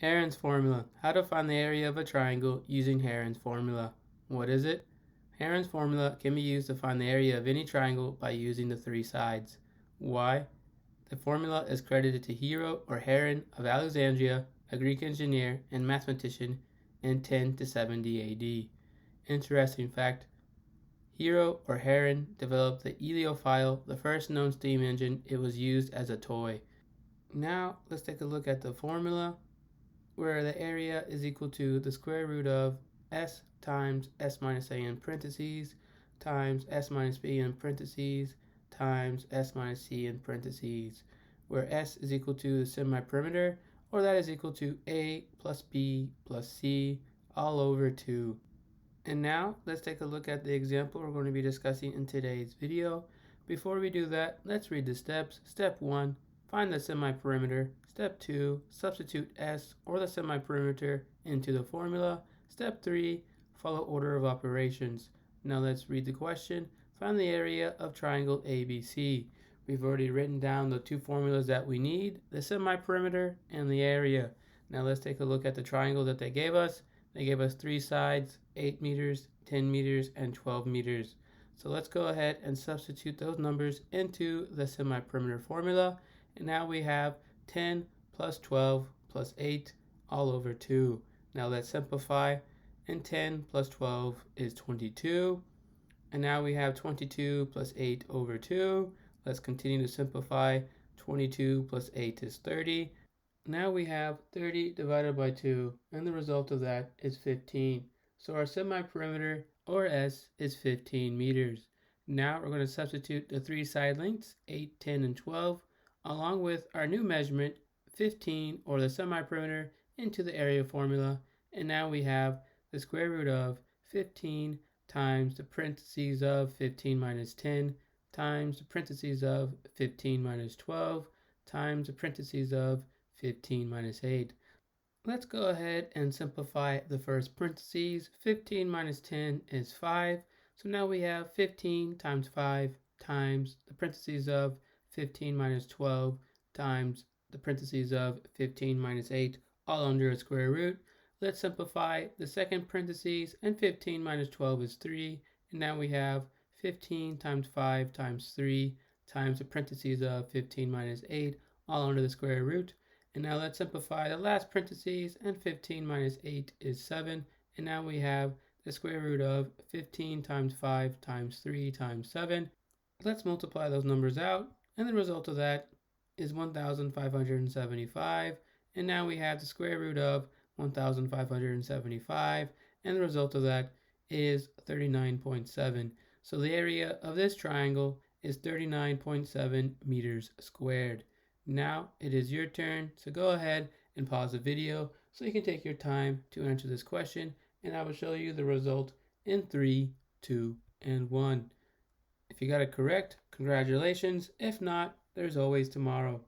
Heron's formula. How to find the area of a triangle using Heron's formula. What is it? Heron's formula can be used to find the area of any triangle by using the three sides. Why? The formula is credited to Heron of Alexandria, a Greek engineer and mathematician in 10 to 70 AD. Interesting fact, Heron developed the Heliophile, the first known steam engine. It was used as a toy. Now let's take a look at the formula, where the area is equal to the square root of s times s minus a in parentheses times s minus b in parentheses times s minus c in parentheses, where s is equal to the semi-perimeter, or that is equal to a plus b plus c all over 2. And now let's take a look at the example we're going to be discussing in today's video. Before we do that, let's read the steps. Step 1, find the semi-perimeter. Step 2, substitute s or the semi-perimeter into the formula. Step 3, follow order of operations. Now let's read the question. Find the area of triangle ABC. We've already written down the two formulas that we need, the semi-perimeter and the area. Now let's take a look at the triangle that they gave us. They gave us three sides, 8 meters, 10 meters, and 12 meters. So let's go ahead and substitute those numbers into the semi-perimeter formula. And now we have 10 plus 12 plus 8 all over 2. Now let's simplify. And 10 plus 12 is 22. And now we have 22 plus 8 over 2. Let's continue to simplify. 22 plus 8 is 30. Now we have 30 divided by 2, and the result of that is 15. So our semi-perimeter, or S, is 15 meters. Now we're going to substitute the three side lengths, 8, 10, and 12, along with our new measurement, 15, or the semi-perimeter, into the area formula. And now we have the square root of 15 times the parentheses of 15 minus 10 times the parentheses of 15 minus 12 times the parentheses of 15 minus 8. Let's go ahead and simplify the first parentheses. 15 minus 10 is 5. So now we have 15 times 5 times the parentheses of 15 minus 12 times the parentheses of 15 minus 8, all under a square root. Let's simplify the second parentheses, and 15 minus 12 is 3. And now we have 15 times 5 times 3 times the parentheses of 15 minus 8, all under the square root. And now let's simplify the last parentheses, and 15 minus 8 is 7. And now we have the square root of 15 times 5 times 3 times 7. Let's multiply those numbers out, and the result of that is 1,575. And now we have the square root of 1,575, and the result of that is 39.7. So the area of this triangle is 39.7 meters squared. Now it is your turn, so go ahead and pause the video so you can take your time to answer this question, and I will show you the result in 3, 2, and 1. If you got it correct, congratulations. If not, there's always tomorrow.